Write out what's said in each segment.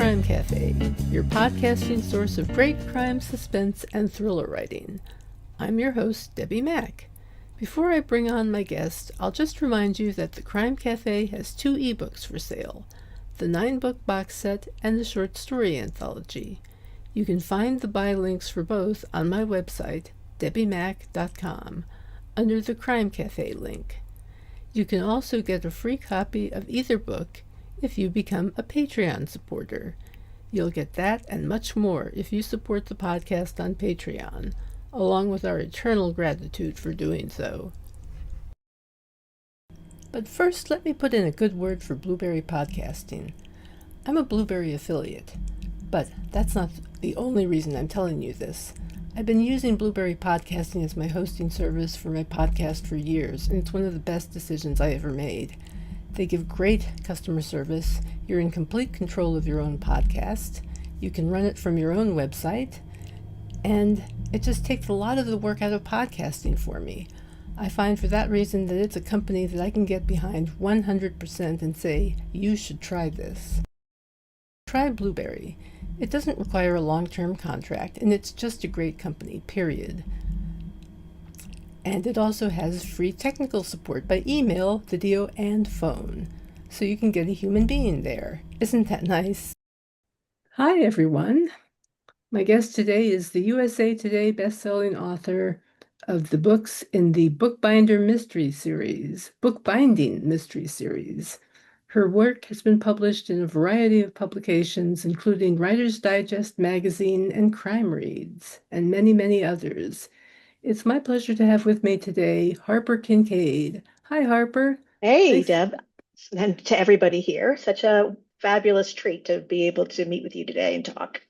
Crime Cafe, your podcasting source of great crime, suspense, and thriller writing. I'm your host, Debbi Mack. Before I bring on my guest, I'll just remind you that the Crime Cafe has 2 ebooks for sale, the 9-book box set and the short story anthology. You can find the buy links for both on my website, debbimack.com, under the Crime Cafe link. You can also get a free copy of either book if you become a Patreon supporter. You'll get that and much more if you support the podcast on Patreon, along with our eternal gratitude for doing so. But first, let me put in a good word for Blueberry Podcasting. I'm a Blueberry affiliate, but that's not the only reason I'm telling you this. I've been using Blueberry Podcasting as my hosting service for my podcast for years, and it's one of the best decisions I ever made. They give great customer service. You're in complete control of your own podcast. You can run it from your own website, and it just takes a lot of the work out of podcasting for me. I find for that reason that it's a company that I can get behind 100% and say, you should try this. Try Blueberry. It doesn't require a long-term contract, and it's just a great company, period. And it also has free technical support by email, video, and phone. So you can get a human being there. Isn't that nice? Hi, everyone. My guest today is the USA Today bestselling author of the books in the Bookbinding Mystery Series. Her work has been published in a variety of publications, including Writer's Digest magazine and Crime Reads, and many, many others. It's my pleasure to have with me today Harper Kincaid. Hi, Harper. Hey, Thanks. Deb, and to everybody here. Such a fabulous treat to be able to meet with you today and talk.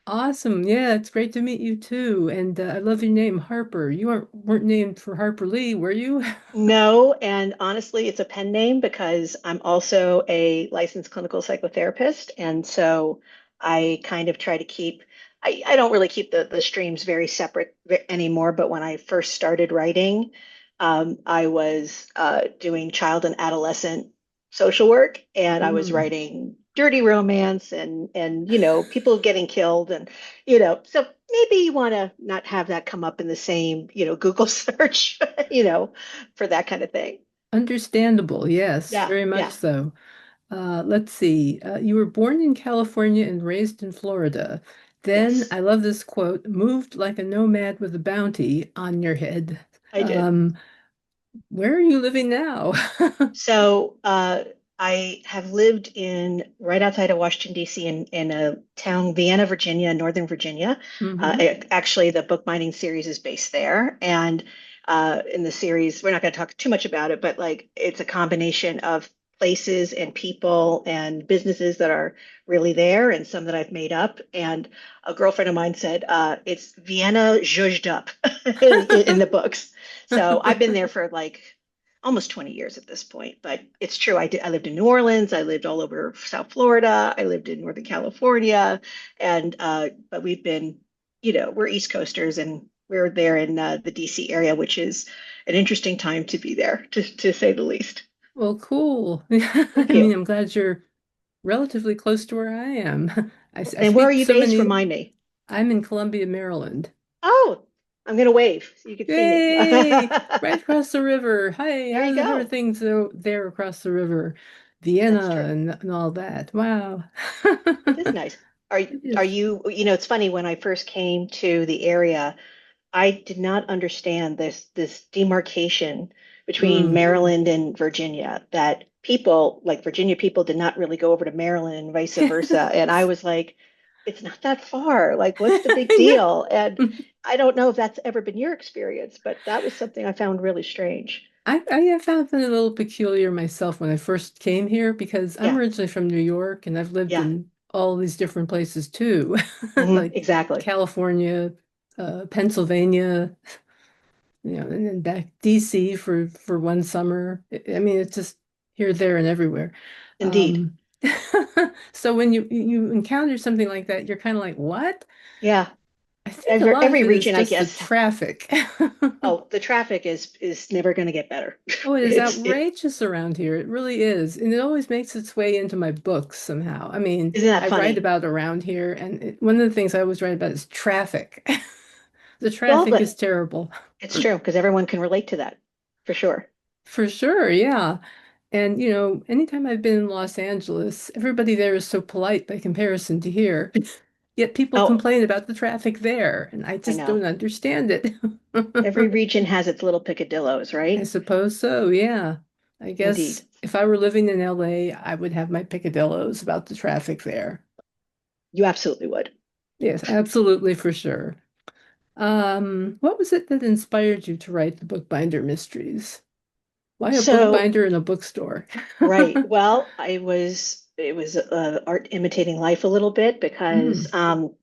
Awesome. Yeah, it's great to meet you too. And I love your name, Harper. You weren't named for Harper Lee, were you? No, and honestly, it's a pen name because I'm also a licensed clinical psychotherapist. And so I kind of try to I don't really keep the streams very separate anymore. But when I first started writing, I was doing child and adolescent social work, and I was Mm. writing dirty romance and people getting killed, and so maybe you want to not have that come up in the same Google search for that kind of thing. Understandable. Yes, Yeah, very much yeah, so. Let's see. You were born in California and raised in Florida. Then, yes, I love this quote, moved like a nomad with a bounty on your head. I did. Um, where are you living now? So I have lived in right outside of Washington, D.C. in a town, Vienna, Virginia, Northern Virginia. Mm-hmm. Actually, the bookbinding series is based there. And in the series, we're not going to talk too much about it, but like it's a combination of places and people and businesses that are really there and some that I've made up. And a girlfriend of mine said it's Vienna zhuzhed up in the books. So I've been there for like almost 20 years at this point, but it's true. I lived in New Orleans. I lived all over South Florida. I lived in Northern California. And, but we've been, we're East Coasters and we're there in the DC area, which is an interesting time to be there, to say the least. Well, cool. I Thank mean, you. I'm glad you're relatively close to where I am. I And where are speak you so based? many, Remind me. I'm in Columbia, Maryland. Oh, I'm going to wave so you can see me. Yay! Right across the river. Hi, There you how are go. things there across the river? That's Vienna true. and all that. Wow. It is nice. Are It are is. you, it's funny when I first came to the area, I did not understand this demarcation between Mm. Maryland and Virginia, that people like Virginia people did not really go over to Maryland and vice versa. And I was like, it's not that far. Like, what's the big I deal? And know. I don't know if that's ever been your experience, but that was something I found really strange. I have found it a little peculiar myself when I first came here because I'm Yeah, originally from New York and I've lived yeah, in all these different places too, like exactly. California, Pennsylvania, and then back DC for one summer. I mean, it's just here, there, and everywhere. Indeed. Um, so when you encounter something like that, you're kind of like, what? Yeah. I think a lot of Every it is region, I just the guess. traffic. Oh, the traffic is never going to get better. Oh, it is It outrageous around here. It really is. And it always makes its way into my books somehow. I mean, isn't that I write funny? about around here, and one of the things I always write about is traffic. The Well, traffic is but terrible. it's true because everyone can relate to that for sure. For sure, yeah. And, anytime I've been in Los Angeles, everybody there is so polite by comparison to here. Yet people Oh, complain about the traffic there, and I I just don't know. understand it. Every region has its little picadillos, I right? suppose so, yeah. I guess Indeed. if I were living in LA, I would have my picadillos about the traffic there. You absolutely would. Yes, absolutely for sure. What was it that inspired you to write the Bookbinder Mysteries? Why a So, bookbinder in a bookstore? right. Well, it was art imitating life a little bit because Mm,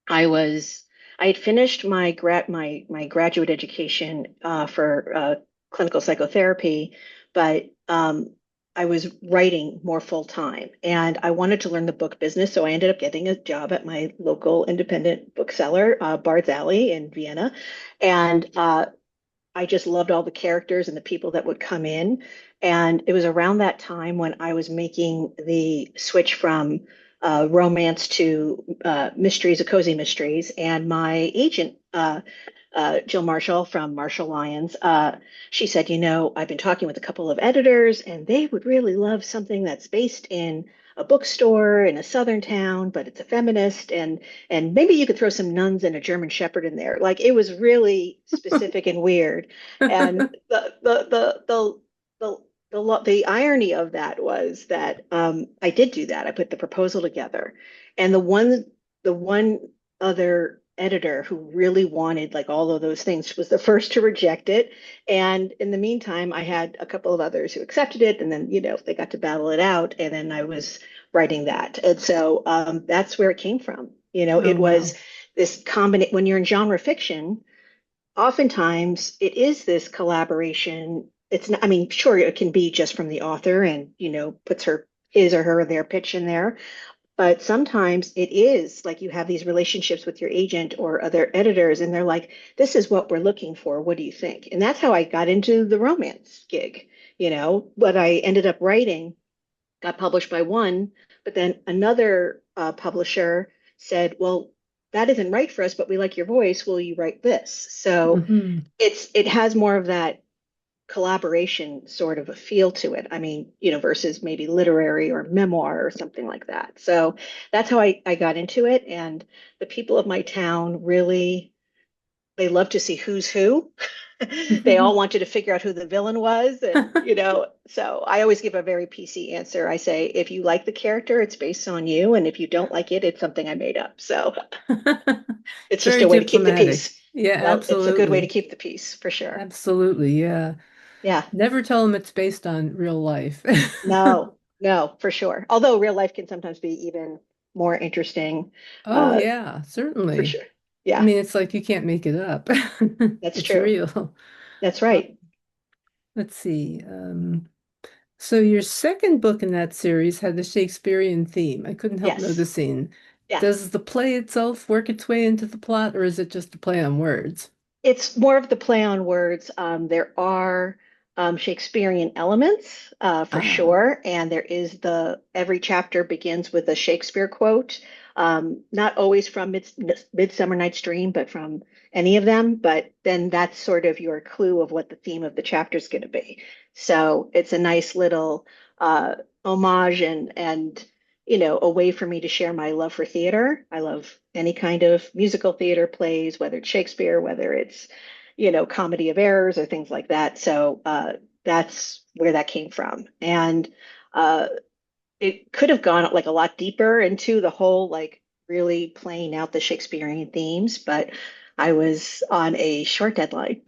I was I had finished my graduate education for clinical psychotherapy, but I was writing more full time, and I wanted to learn the book business. So I ended up getting a job at my local independent bookseller, Bard's Alley in Vienna, and I just loved all the characters and the people that would come in. And it was around that time when I was making the switch from romance to mysteries, cozy mysteries. And my agent, Jill Marshall from Marshall Lyons, she said, I've been talking with a couple of editors, and they would really love something that's based in a bookstore in a southern town, but it's a feminist, and maybe you could throw some nuns and a German Shepherd in there. Like it was really specific and weird. And mm. the irony of that was that I did do that. I put the proposal together, and the one other editor who really wanted like all of those things was the first to reject it. And in the meantime, I had a couple of others who accepted it, and then they got to battle it out, and then I was writing that. And so that's where it came from. Oh, It wow. was this combination. When you're in genre fiction, oftentimes it is this collaboration. It's not, I mean, sure, it can be just from the author and, puts his or her their pitch in there. But sometimes it is like you have these relationships with your agent or other editors, and they're like, this is what we're looking for. What do you think? And that's how I got into the romance gig. What I ended up writing got published by one, but then another publisher said, well, that isn't right for us, but we like your voice. Will you write this? So Hmm. it has more of that collaboration sort of a feel to it. I mean, versus maybe literary or memoir or something like that. So that's how I got into it. And the people of my town really, they love to see who's who. They all wanted to figure out who the villain was. And, so I always give a very PC answer. I say, if you like the character, it's based on you. And if you don't like it, it's something I made up. So it's just Very a way to keep the peace. diplomatic. Yeah, Well, it's a good way to absolutely. keep the peace for sure. Absolutely, yeah. Yeah. Never tell them it's based on real life. No, no, for sure. Although real life can sometimes be even more interesting, Oh, uh, yeah, for certainly. sure. I Yeah, mean, it's like you can't make it up. that's It's true. real. That's Uh, right. let's see. So your second book in that series had a Shakespearean theme. I couldn't help Yes. noticing. Yeah. Does the play itself work its way into the plot, or is it just a play on words? It's more of the play on words. There are Shakespearean elements for Ah. sure, and there is the every chapter begins with a Shakespeare quote. Not always from Midsummer Night's Dream, but from any of them. But then that's sort of your clue of what the theme of the chapter is going to be. So it's a nice little homage and a way for me to share my love for theater. I love any kind of musical theater plays, whether it's Shakespeare, whether it's, comedy of errors or things like that. So that's where that came from. And uh, it could have gone like a lot deeper into the whole, like really playing out the Shakespearean themes, but I was on a short deadline.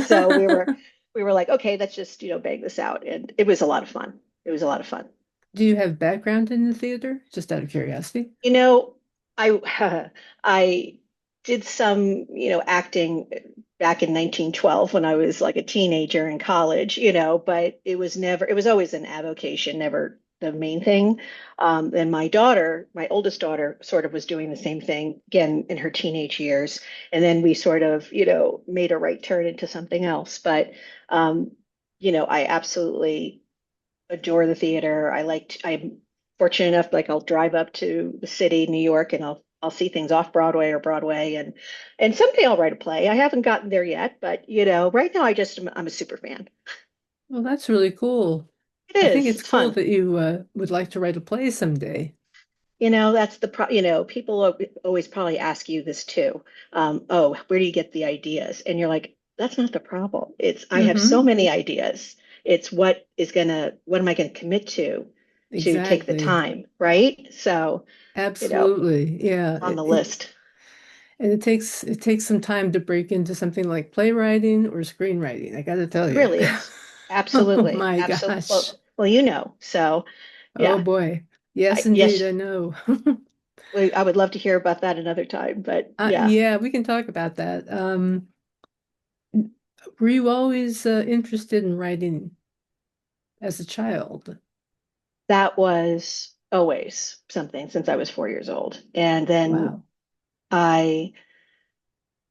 So we were like, okay, let's just, bang this out. And it was a lot of fun. It was a lot of fun. Do you have background in the theater? Just out of curiosity. You know, I I did some, acting back in 1912 when I was like a teenager in college, but it was always an avocation, never the main thing. And my daughter, my oldest daughter, sort of was doing the same thing again in her teenage years. And then we sort of, made a right turn into something else. But, I absolutely adore the theater. I'm fortunate enough, like I'll drive up to the city, New York, and I'll see things off Broadway or Broadway, and someday I'll write a play. I haven't gotten there yet, but right now I'm a super fan. Well, that's really cool. It I think is. it's It's cool fun. that you would like to write a play someday. That's people always probably ask you this too. Oh, where do you get the ideas? And you're like, that's not the problem. I have so Mm-hmm. many ideas. It's what am I gonna commit to take the Exactly. time, right? So, you know, Absolutely. Yeah. on the list. And it takes some time to break into something like playwriting or screenwriting. I got to tell It you. really is. Oh Absolutely. my Absolutely. gosh. Well, so Oh yeah. boy. Yes, indeed, Yes, I know. I would love to hear about that another time, but yeah. Yeah, we can talk about that. Were you always interested in writing as a child? That was always something since I was 4 years old. And then Wow. I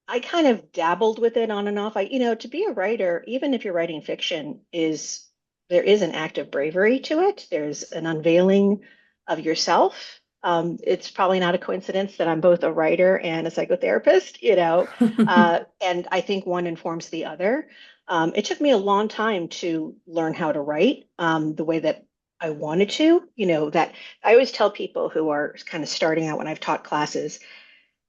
I kind of dabbled with it on and off. To be a writer, even if you're writing fiction, there is an act of bravery to it. There's an unveiling of yourself. It's probably not a coincidence that I'm both a writer and a psychotherapist, and I think one informs the other. It took me a long time to learn how to write the way that I wanted to. That I always tell people who are kind of starting out when I've taught classes,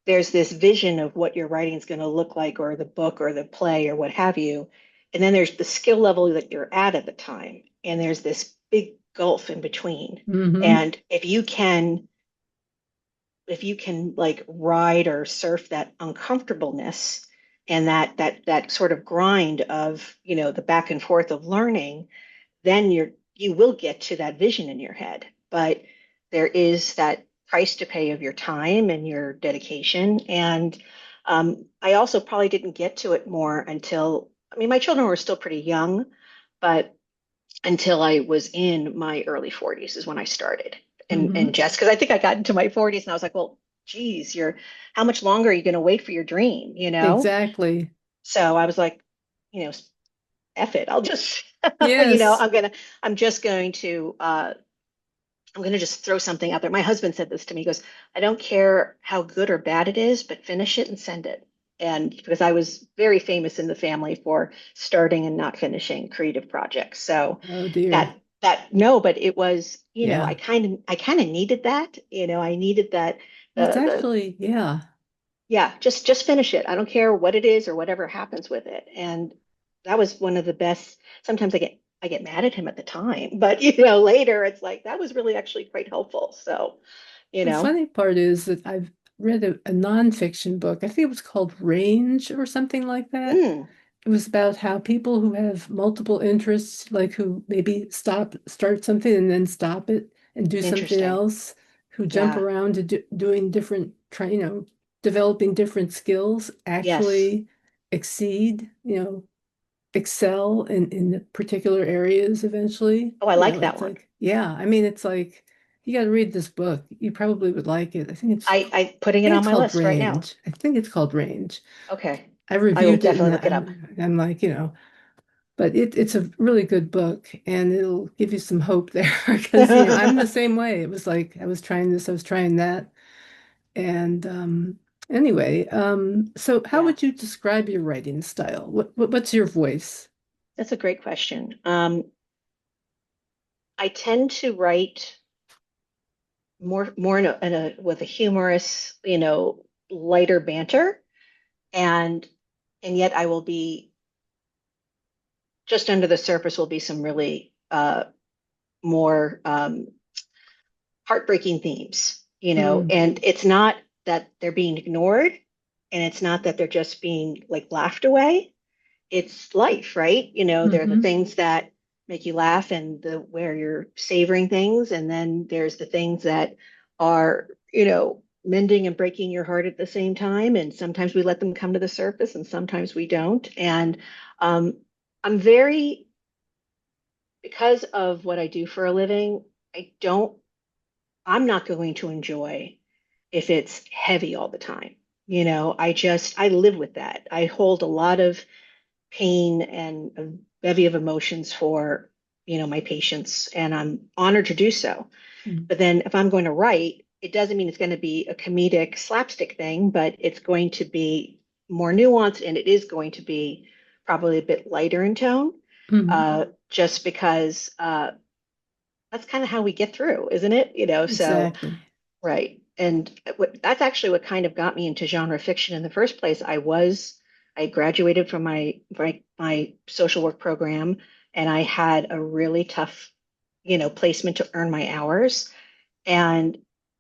there's this vision of what your writing is going to look like, or the book or the play or what have you. And then there's the skill level that you're at the time. And there's this big gulf in between. Hmm. And if you can like ride or surf that uncomfortableness and that sort of grind of, the back and forth of learning, then you will get to that vision in your head. But there is that price to pay of your time and your dedication. And I also probably didn't get to it more until, I mean, my children were still pretty young, but until I was in my early 40s is when I started. And Hmm. just because I think I got into my 40s and I was like, well, geez, how much longer are you going to wait for your dream, Exactly. So I was like, you know, F it. I'll just, Yes. I'm just going to, I'm going to just throw something out there. My husband said this to me. He goes, I don't care how good or bad it is, but finish it and send it. And because I was very famous in the family for starting and not finishing creative projects. So Oh dear. no, but it was, Yeah. I kind of needed that. I needed that, Well, it's the actually, yeah. yeah, just finish it. I don't care what it is or whatever happens with it. And that was one of the best. Sometimes I get mad at him at the time, but later it's like that was really actually quite helpful. So, you The know, funny part is that I've read a nonfiction book. I think it was called Range or something like that. mm, It was about how people who have multiple interests, like who maybe start something and then stop it and do something interesting. else, who jump Yeah. around to doing different, developing different skills, Yes. actually exceed, excel in the particular areas eventually. Oh, I like that It's one. like, yeah, I mean, it's like you got to read this book. You probably would like it. I putting I it think on it's my called list right now. Range. I think it's called Range. Okay. I I will reviewed it and definitely look it up. I'm like, but it's a really good book and it'll give you some hope there because, I'm the same way. It was like I was trying this, I was trying that. And anyway, so how Yeah, would you describe your writing style? What's your voice? that's a great question. I tend to write more with a humorous, lighter banter, and yet I will be just under the surface will be some really more heartbreaking themes, Mm, and it's not that they're being ignored, and it's not that they're just being like laughed away. It's life, right? There are the hmm. things that make you laugh and the where you're savoring things, and then there's the things that are, mending and breaking your heart at the same time. And sometimes we let them come to the surface, and sometimes we don't. And um, I'm very, because of what I do for a living. I don't, I'm not going to enjoy if it's heavy all the time. I live with that. I hold a lot of pain and a bevy of emotions for, my patients, and I'm honored to do so. Mm. But then if I'm going to write, it doesn't mean it's going to be a comedic slapstick thing, but it's going to be more nuanced and it is going to be probably a bit lighter in tone, Mhm. just because that's kind of how we get through, isn't it? So, Exactly. right. And that's actually what kind of got me into genre fiction in the first place. I graduated from my social work program, and I had a really tough, placement to earn my hours. And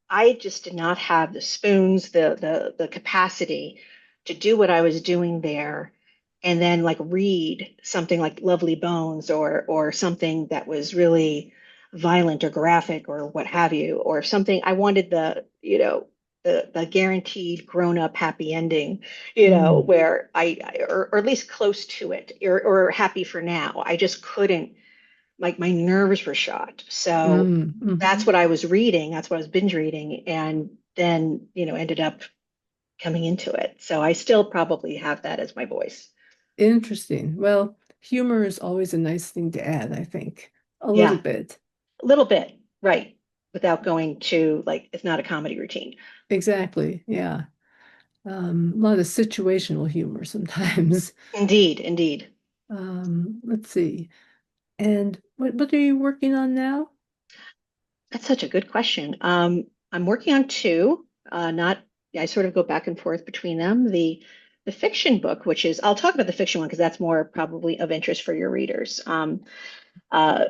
I just did not have the spoons, the capacity to do what I was doing there, and then like read something like Lovely Bones or something that was really violent or graphic or what have you, or something. I wanted the guaranteed grown-up happy ending, Mm. where or at least close to it, or happy for now. I just couldn't, like, my nerves were shot. So Mm. that's Mhm. what I was reading. That's what I was binge reading, and then, ended up coming into it. So I still probably have that as my voice. Interesting. Well, humor is always a nice thing to add, I think. A little Yeah, bit. a little bit, right. Without going to, like, it's not a comedy routine. Exactly. Yeah. A lot of situational humor sometimes. Indeed, indeed. Let's see. And what are you working on now? That's such a good question. I'm working on two. Not, I sort of go back and forth between them. The fiction book, which is, I'll talk about the fiction one because that's more probably of interest for your readers. Uh,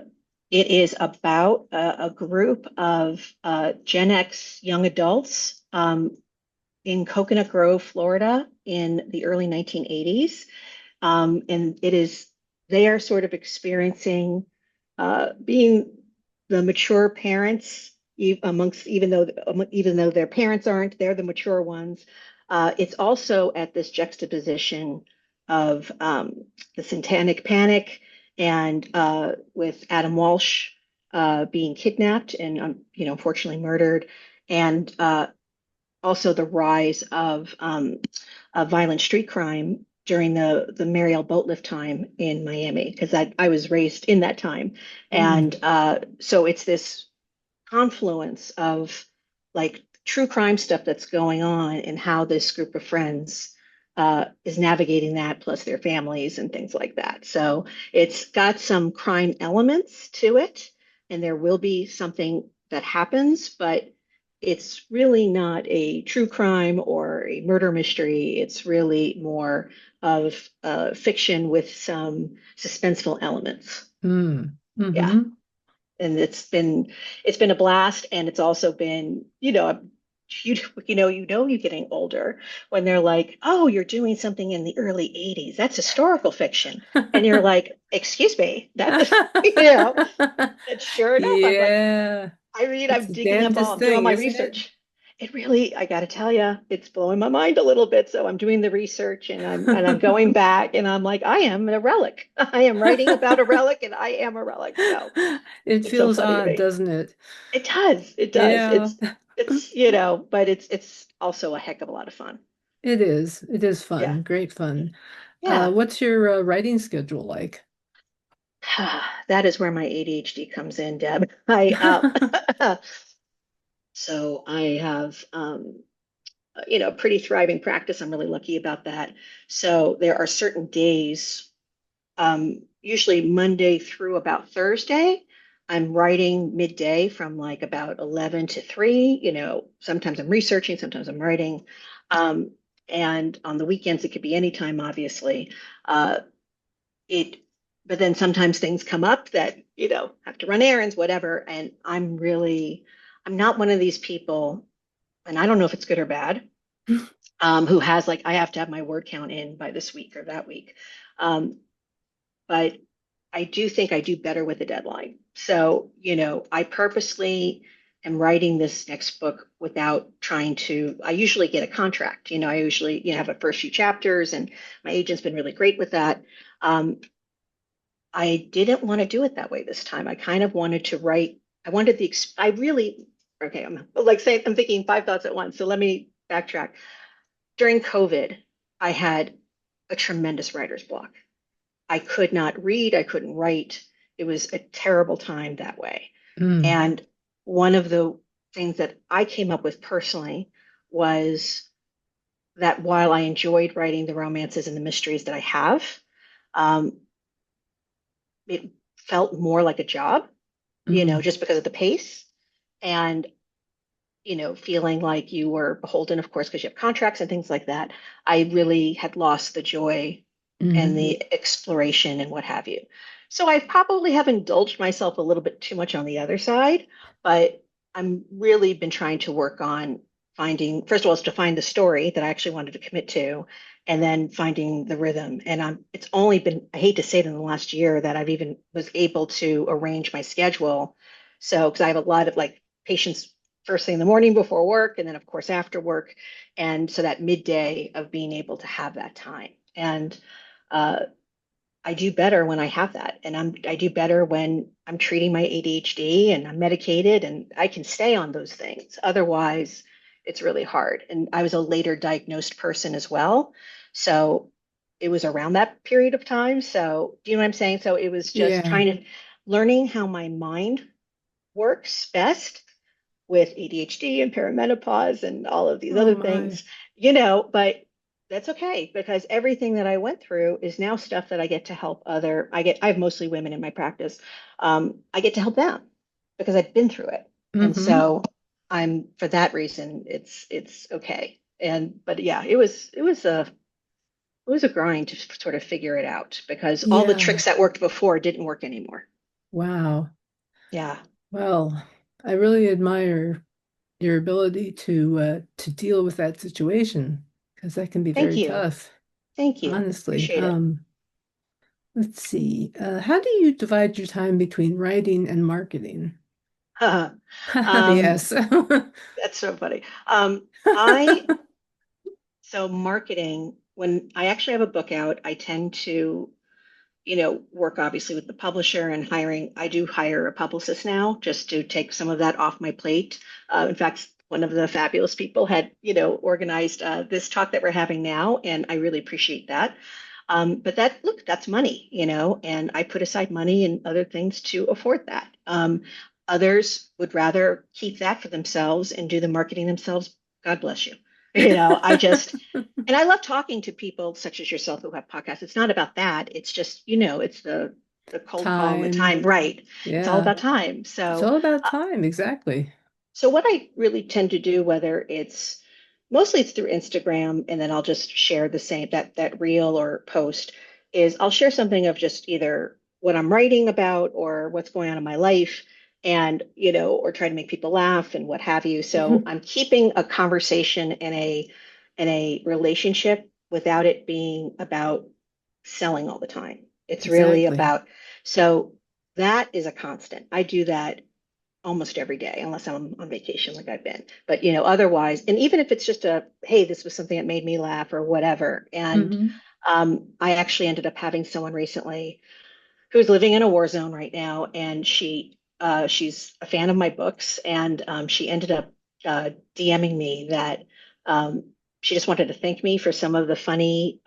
it is about a group of Gen X young adults in Coconut Grove, Florida, in the early 1980s. And they are sort of experiencing being the mature parents, even though their parents aren't, they're the mature ones. It's also at this juxtaposition of the Satanic Panic, and with Adam Walsh being kidnapped and, unfortunately murdered, and also the rise of violent street crime during the Mariel boatlift time in Miami, because I was raised in that time. And Mm. so it's this confluence of, like, true crime stuff that's going on and how this group of friends is navigating that, plus their families and things like that. So it's got some crime elements to it, and there will be something that happens, but it's really not a true crime or a murder mystery. It's really more of fiction with some suspenseful elements. Mm. Yeah, Hmm. and it's been a blast, and it's also been, you you're getting older when they're like, oh, you're doing something in the early 80s, that's historical fiction, and you're like, excuse me, that and sure enough, I'm like, Yeah. It's I'm the digging up damnedest I'm doing all thing, my isn't it? research. It really, I got to tell you, it's blowing my mind a little bit. So I'm doing the research, and I'm going back, and I'm like, I am a relic. I am writing about a relic, and I am a relic. So It it's so feels funny to odd, me. doesn't it? It does. It does. Yeah, But it's also a heck of a lot of fun. it is. It is Yeah. fun. Great fun. Yeah. What's your writing schedule like? That is where my ADHD comes in, Deb. So I have, pretty thriving practice. I'm really lucky about that. So there are certain days, usually Monday through about Thursday. I'm writing midday from like about 11 to 3. Sometimes I'm researching, sometimes I'm writing. Um, and on the weekends, it could be anytime, obviously. Uh, it, but then sometimes things come up that, have to run errands, whatever. And I'm not one of these people, and I don't know if it's good or bad, who has, like, I have to have my word count in by this week or that week. Um, but I do think I do better with a deadline. So, I purposely am writing this next book without trying to, I usually get a contract. I usually, have a first few chapters, and my agent's been really great with that. Um, I didn't want to do it that way this time. I kind of wanted to write. I wanted I really, okay, I'm like saying, I'm thinking five thoughts at once. So let me backtrack. During COVID, I had a tremendous writer's block. I could not read, I couldn't write. It was a terrible time that way. Mm. And one of the things that I came up with personally was that while I enjoyed writing the romances and the mysteries that I have, um, it felt more like a job, Mm. just because of the pace. And feeling like you were beholden, of course, because you have contracts and things like that. I really had lost the joy and Mm. the exploration and what have you. So I probably have indulged myself a little bit too much on the other side, but I'm really been trying to work on finding, first of all, is to find the story that I actually wanted to commit to, and then finding the rhythm. And it's only been, I hate to say it, in the last year that I've even was able to arrange my schedule. So, because I have a lot of like patients first thing in the morning before work, and then of course after work, and so that midday of being able to have that time. And uh, I do better when I have that, and I do better when I'm treating my ADHD and I'm medicated and I can stay on those things. Otherwise, it's really hard. And I was a later diagnosed person as well, so it was around that period of time. So do you know what I'm saying? So it was just Yeah. trying to learning how my mind works best with ADHD and perimenopause and all of these Oh other my. things, but that's okay because everything that I went through is now stuff that I get to help I have mostly women in my practice. I get to help them because I've been through it. And Mm-hmm. so for that reason, it's okay. But yeah, it was a grind to sort of figure it out because all the Yeah. tricks that worked before didn't work anymore. Wow. Yeah. Well, I really admire your ability to deal with that situation because that can be Thank very you. tough, Thank you. honestly. Appreciate it. Let's see. How do you divide your time between writing and marketing? Um, Yes. that's so funny. I so marketing, when I actually have a book out, I tend to, work obviously with the publisher and hiring. I do hire a publicist now just to take some of that off my plate. In fact, one of the fabulous people had, organized this talk that we're having now, and I really appreciate that. But look, that's money, and I put aside money and other things to afford that. Others would rather keep that for themselves and do the marketing themselves. God bless you. And I love talking to people such as yourself who have podcasts. It's not about that. It's just, it's the cold call and the Time. time, right? It's all Yeah. about time. It's So all about time. Exactly. so what I really tend to do, whether it's mostly it's through Instagram, and then I'll just share the same that reel or post, is I'll share something of just either what I'm writing about or what's going on in my life, and or try to make people laugh and what have you. So Mhm. I'm keeping a conversation in a relationship without it being about selling all the time. It's really Exactly. about so that is a constant. I do that almost every day, unless I'm on vacation like I've been. But otherwise, and even if it's just hey, this was something that made me laugh or whatever. And Hmm. I actually ended up having someone recently who's living in a war zone right now, and she's a fan of my books, and she ended up DMing me that um, she just wanted to thank me for some of the funny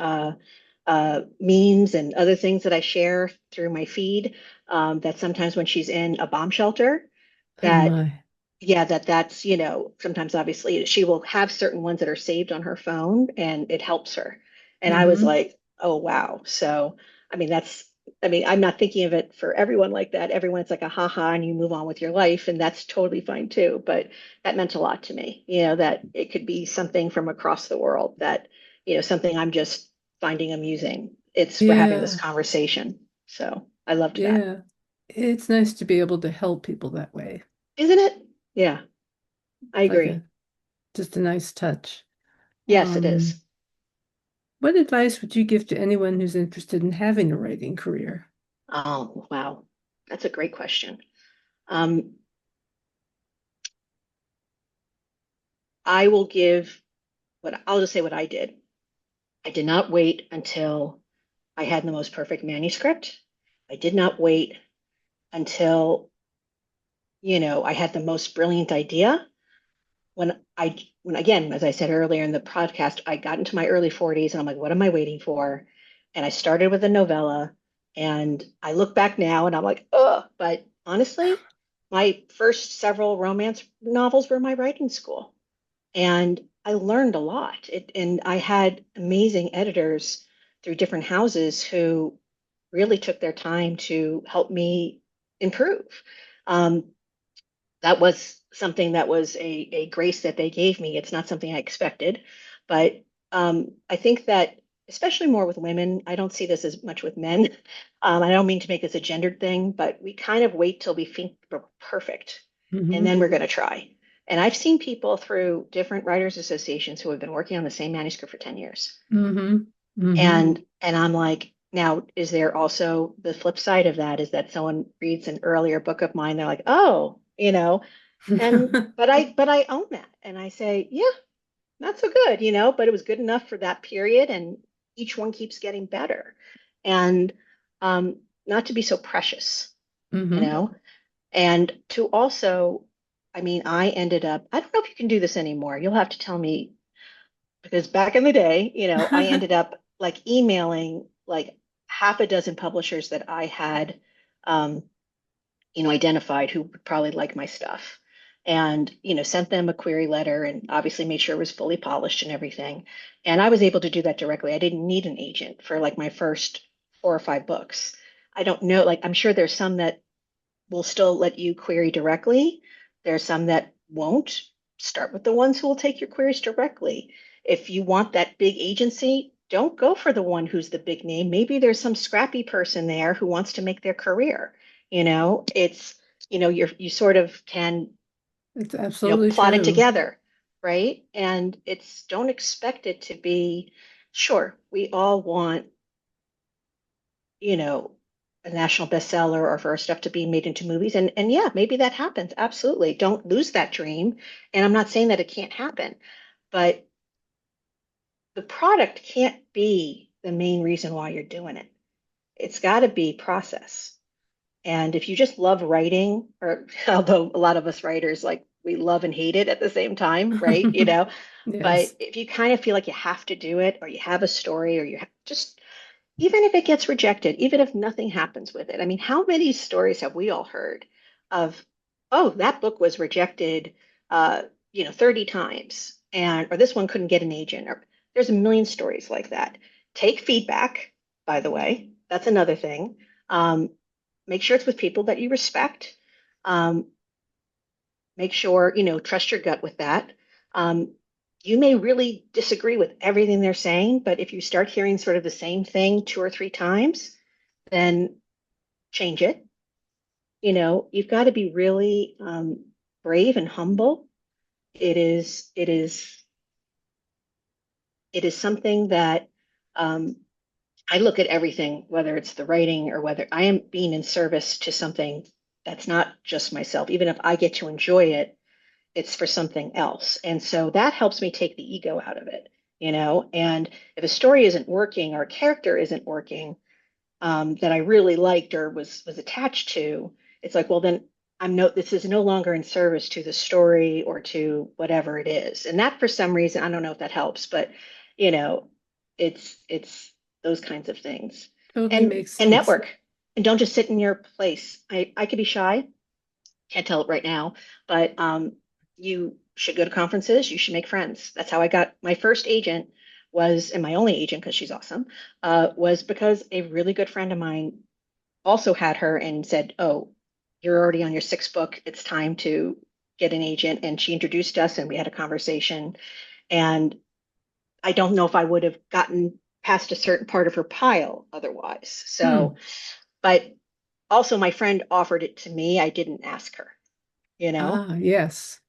memes and other things that I share through my feed. That sometimes when she's in a bomb shelter, Oh that my. yeah, that's, sometimes obviously she will have certain ones that are saved on her phone and it helps her. And I was Hmm. like, oh, wow. So, I mean, I'm not thinking of it for everyone like that. Everyone's like a haha and you move on with your life, and that's totally fine too. But that meant a lot to me, that it could be something from across the world that, something I'm just finding amusing. We're having this Yeah. conversation. So I loved that. Yeah. It's nice to be able to help people that way. Isn't it? Yeah, I It's like agree. just a nice touch. Yes, it is. Um, what advice would you give to anyone who's interested in having a writing career? Oh, wow. That's a great question. Um, I will give I'll just say what I did. I did not wait until I had the most perfect manuscript. I did not wait until, I had the most brilliant idea. When again, as I said earlier in the podcast, I got into my early 40s and I'm like, what am I waiting for? And I started with a novella, and I look back now and I'm like, ugh. But honestly, my first several romance novels were my writing school, and I learned a lot. And I had amazing editors through different houses who really took their time to help me improve. Um, that was something that was a grace that they gave me. It's not something I expected, but I think that especially more with women, I don't see this as much with men. I don't mean to make this a gendered thing, but we kind of wait till we think we're perfect, and Mm-hmm. then we're going to try. And I've seen people through different writers associations who have been working on the same manuscript for 10 years. Mm-hmm. Mm-hmm. And I'm like, now, is there also the flip side of that is that someone reads an earlier book of mine, they're like, oh, and but I own that. And I say, yeah, not so good, but it was good enough for that period, and each one keeps getting better. And um, not to be so precious, you Mm-hmm. know, and to also, I mean, I ended up, I don't know if you can do this anymore. You'll have to tell me, because back in the day, I ended up like emailing like half a dozen publishers that I had um, identified who would probably like my stuff, and sent them a query letter and obviously made sure it was fully polished and everything. And I was able to do that directly. I didn't need an agent for like my first 4 or 5 books. I don't know, like I'm sure there's some that will still let you query directly. There's some that won't. Start with the ones who will take your queries directly. If you want that big agency, don't go for the one who's the big name. Maybe there's some scrappy person there who wants to make their career. It's, you sort of can, It's absolutely plot it true. together, right? And it's, don't expect it to be, sure, we all want, you know, a national bestseller or for our stuff to be made into movies. And yeah, maybe that happens. Absolutely. Don't lose that dream. And I'm not saying that it can't happen, but the product can't be the main reason why you're doing it. It's got to be process. And if you just love writing, or although a lot of us writers like we love and hate it at the same time, right? But Yes. if you kind of feel like you have to do it, or you have a story, or just, even if it gets rejected, even if nothing happens with it. I mean, how many stories have we all heard of, oh, that book was rejected, uh, 30 times, and or this one couldn't get an agent, or there's a million stories like that. Take feedback, by the way. That's another thing. Um, Make sure it's with people that you respect. Um, Make sure, trust your gut with that. Um, you may really disagree with everything they're saying, but if you start hearing sort of the same thing 2 or 3 times, then change it. You've got to be really brave and humble. It is something that um, I look at everything, whether it's the writing or whether I am being in service to something that's not just myself. Even if I get to enjoy it, it's for something else. And so that helps me take the ego out of it. And if a story isn't working or a character isn't working, that I really liked or was attached to, it's like, well, then this is no longer in service to the story or to whatever it is. And that, for some reason, I don't know if that helps, but you know, it's those kinds of things. Totally And makes and sense. network, and don't just sit in your place. I could be shy, can't tell it right now, but you should go to conferences. You should make friends. That's how I got my first agent, and my only agent, because she's awesome, was because a really good friend of mine also had her and said, "Oh, you're already on your sixth book. It's time to get an agent." And she introduced us, and we had a conversation. And I don't know if I would have gotten past a certain part of her pile otherwise. So, Hmm. but also my friend offered it to me. I didn't ask her, you know. Ah, yes.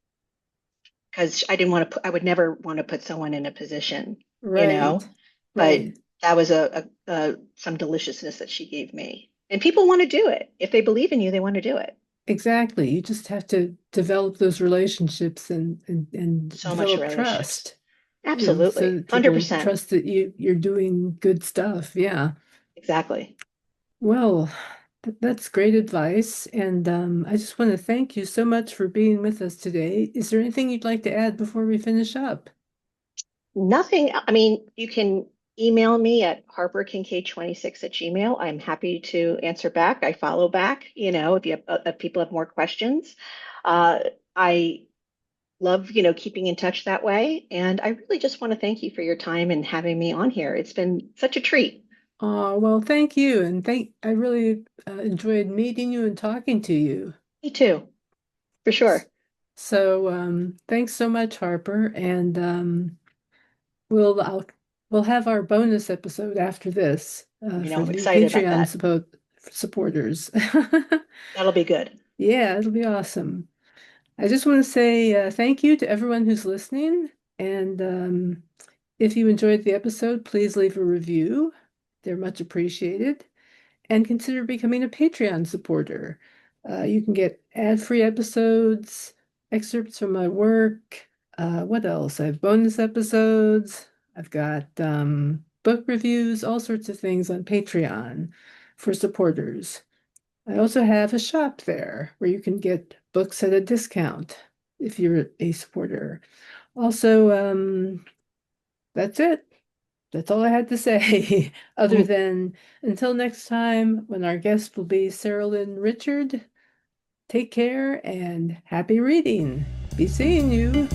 Because I didn't want to put, I would never want to put someone in a position, you Right. know, but Right. that was some deliciousness that she gave me. And people want to do it. If they believe in you, they want to do it. Exactly. You just have to develop those relationships and So much develop relationships. trust, so Absolutely. that people 100%. trust that you're doing good stuff. Yeah. Exactly. Well, That's great advice. And I just want to thank you so much for being with us today. Is there anything you'd like to add before we finish up? Nothing, I mean, you can email me at harperkincaid26 at Gmail. I'm happy to answer back. I follow back, if if people have more questions. Uh, I love, keeping in touch that way. And I really just want to thank you for your time and having me on here. It's been such a treat. Well, thank you. And I really enjoyed meeting you and talking to you. Me too, for S- sure. So, thanks so much, Harper. And we'll I'll, we'll have our bonus episode after this for I'm new excited about Patreon that. supporters. That'll be good. Yeah, it'll be awesome. I just want to say thank you to everyone who's listening. And if you enjoyed the episode, please leave a review. They're much appreciated. And consider becoming a Patreon supporter. You can get ad-free episodes, excerpts from my work. What else? I have bonus episodes. I've got book reviews, all sorts of things on Patreon for supporters. I also have a shop there where you can get books at a discount if you're a supporter. Also, that's it. That's all I had to say, other than until next time when our guest will be Sarah Lynn Richard. Take care and happy reading. Be seeing you.